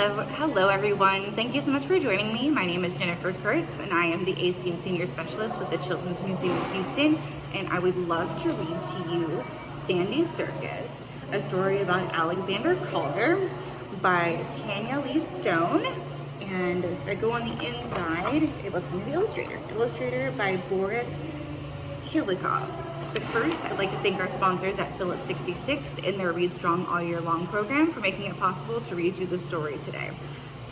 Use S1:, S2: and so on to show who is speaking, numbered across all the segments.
S1: Hello everyone. Thank you so much for joining me. My name is Jennifer Kurtz and I am the ACM Senior Specialist with the Children's Museum of Houston, and I would love to read to you Sandy's Circus, a story about Alexander Calder by Tanya Lee Stone. And if I go on the inside, it was from the illustrator by Boris Kilikov. But first, I'd like to thank our sponsors at Phillips 66 and their Read Strong All Year Long program for making it possible to read you the story today.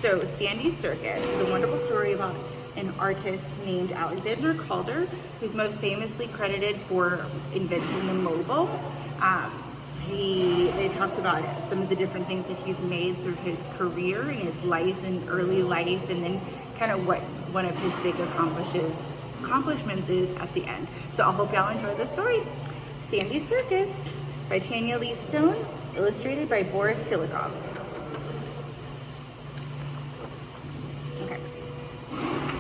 S1: So, Sandy's Circus is a wonderful story about an artist named Alexander Calder, who's most famously credited for inventing the mobile. It talks about some of the different things that he's made through his career and his life and early life, and then kind of what one of his big accomplishments is at the end. So I hope y'all enjoy this story. Sandy's Circus by Tanya Lee Stone, illustrated by Boris Kilikov. Okay.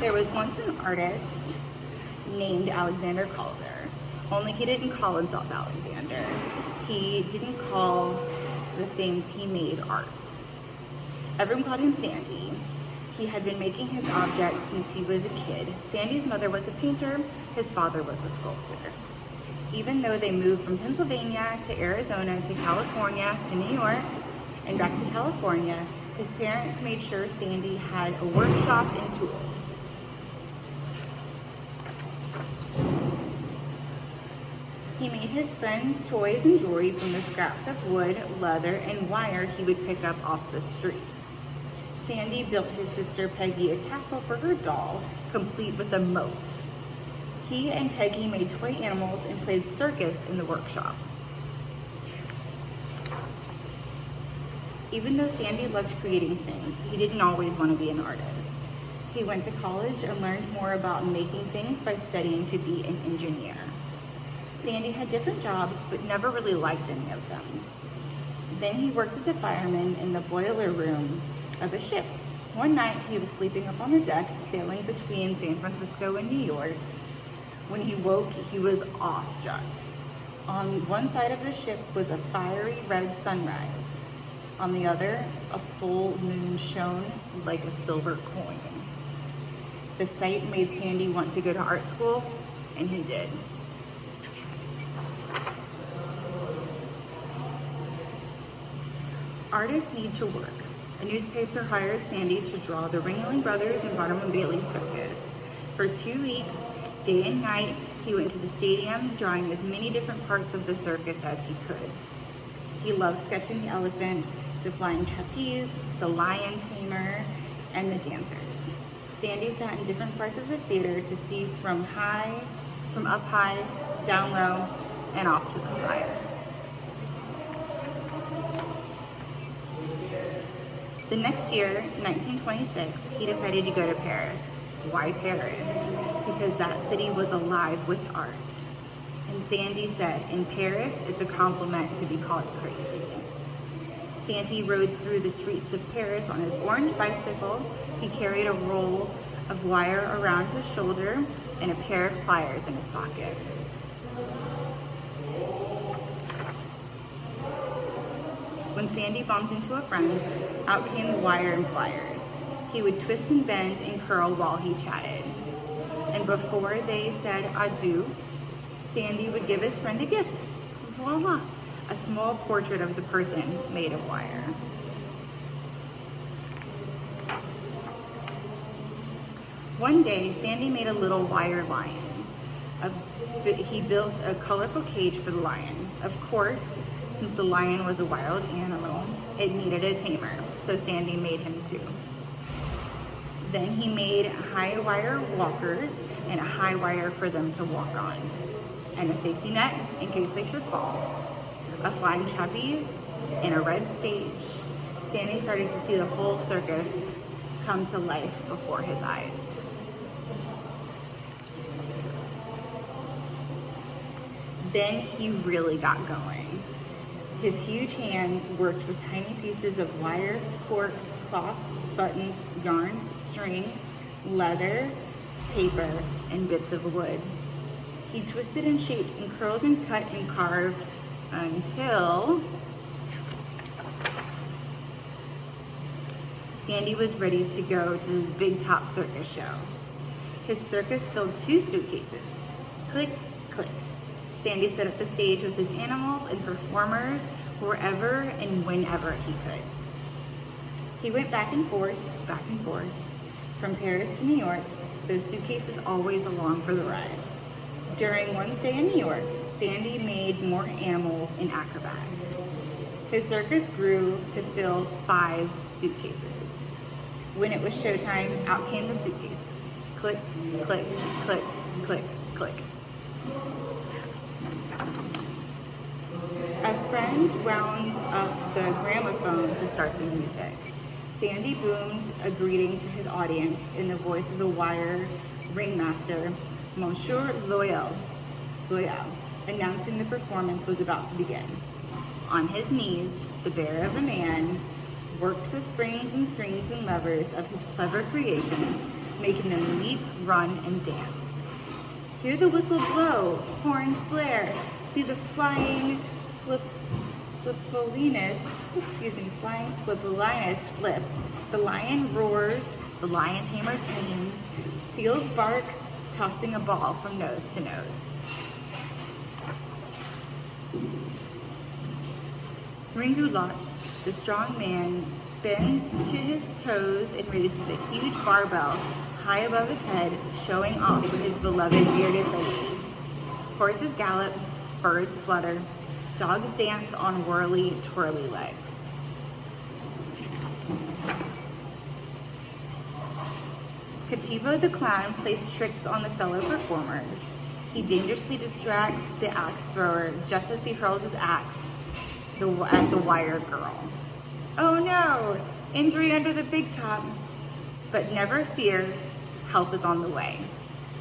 S1: There was once an artist named Alexander Calder, only he didn't call himself Alexander. He didn't call the things he made art. Everyone called him Sandy. He had been making his objects since he was a kid. Sandy's mother was a painter, his father was a sculptor. Even though they moved from Pennsylvania to Arizona to California to New York and back to California, his parents made sure Sandy had a workshop and tools. He made his friends toys and jewelry from the scraps of wood, leather, and wire he would pick up off the streets. Sandy built his sister Peggy a castle for her doll, complete with a moat. He and Peggy made toy animals and played circus in the workshop. Even though Sandy loved creating things, he didn't always want to be an artist. He went to college and learned more about making things by studying to be an engineer. Sandy had different jobs, but never really liked any of them. Then he worked as a fireman in the boiler room of a ship. One night he was sleeping up on the deck, sailing between San Francisco and New York. When he woke, he was awestruck. On one side of the ship was a fiery red sunrise. On the other, a full moon shone like a silver coin. The sight made Sandy want to go to art school, and he did. Artists need to work. A newspaper hired Sandy to draw the Ringling Brothers and Barnum and Bailey Circus. For 2 weeks, day and night, he went to the stadium, drawing as many different parts of the circus as he could. He loved sketching the elephants, the flying trapeze, the lion tamer, and the dancers. Sandy sat in different parts of the theater to see from up high, down low, and off to the side. The next year, 1926, he decided to go to Paris. Why Paris? Because that city was alive with art. And Sandy said, in Paris, it's a compliment to be called crazy. Sandy rode through the streets of Paris on his orange bicycle. He carried a roll of wire around his shoulder and a pair of pliers in his pocket. When Sandy bumped into a friend, out came the wire and pliers. He would twist and bend and curl while he chatted. And before they said adieu, Sandy would give his friend a gift. Voila! A small portrait of the person made of wire. One day, Sandy made a little wire lion. He built a colorful cage for the lion. Of course, since the lion was a wild animal, it needed a tamer, so Sandy made him too. Then he made high wire walkers and a high wire for them to walk on, and a safety net in case they should fall, a flying trapeze, and a red stage. Sandy started to see the whole circus come to life before his eyes. Then he really got going. His huge hands worked with tiny pieces of wire, cork, cloth, buttons, yarn, string, leather, paper, and bits of wood. He twisted and shaped and curled and cut and carved until Sandy was ready to go to the Big Top Circus show. His circus filled 2 suitcases. Click, click. Sandy set up the stage with his animals and performers wherever and whenever he could. He went back and forth, from Paris to New York, those suitcases always along for the ride. During one stay in New York, Sandy made more animals and acrobats. His circus grew to fill 5 suitcases. When it was showtime, out came the suitcases. Click, click, click, click, click. A friend wound up the gramophone to start the music. Sandy boomed a greeting to his audience in the voice of the wire ringmaster, Monsieur Loyal, announcing the performance was about to begin. On his knees, the bear of a man worked the springs and levers of his clever creations, making them leap, run, and dance. Hear the whistle blow, horns blare, see the flying flippolinus flip. The lion roars, the lion tamer tames, seals bark, tossing a ball from nose to nose. Ringu Lotz, the strong man, bends to his toes and raises a huge barbell high above his head, showing off his beloved bearded lady. Horses gallop, birds flutter, dogs dance on whirly, twirly legs. Kativo the clown plays tricks on the fellow performers. He dangerously distracts the axe thrower just as he hurls his axe at the wire girl. Oh no! Injury under the big top. But never fear, help is on the way.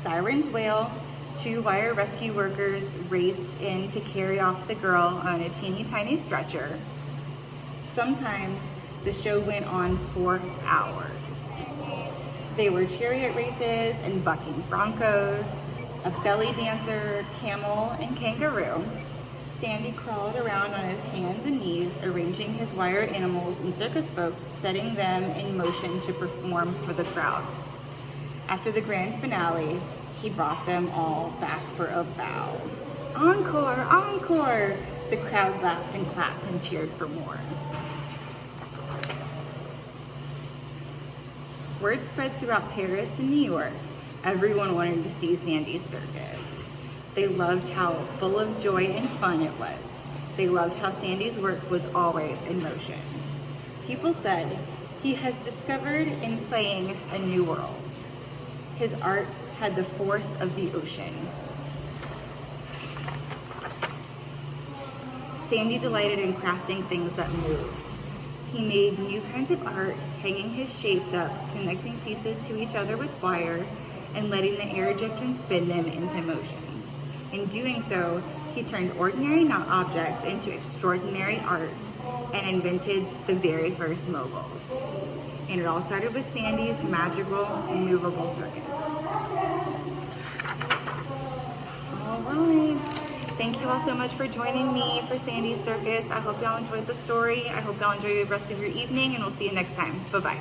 S1: Sirens wail, 2 wire rescue workers race in to carry off the girl on a teeny tiny stretcher. Sometimes the show went on for hours. They were chariot races and bucking broncos, a belly dancer, camel, and kangaroo. Sandy crawled around on his hands and knees, arranging his wire animals and circus folk, setting them in motion to perform for the crowd. After the grand finale, he brought them all back for a bow. Encore, encore! The crowd laughed and clapped and cheered for more. Word spread throughout Paris and New York. Everyone wanted to see Sandy's circus. They loved how full of joy and fun it was. They loved how Sandy's work was always in motion. People said, he has discovered in playing a new world. His art had the force of the ocean. Sandy delighted in crafting things that moved. He made new kinds of art, hanging his shapes up, connecting pieces to each other with wire, and letting the air drift and spin them into motion. In doing so, he turned ordinary objects into extraordinary art and invented the very first mobiles. And it all started with Sandy's magical movable circus. All right. Thank you all so much for joining me for Sandy's Circus. I hope y'all enjoyed the story. I hope y'all enjoy the rest of your evening, and we'll see you next time. Bye-bye.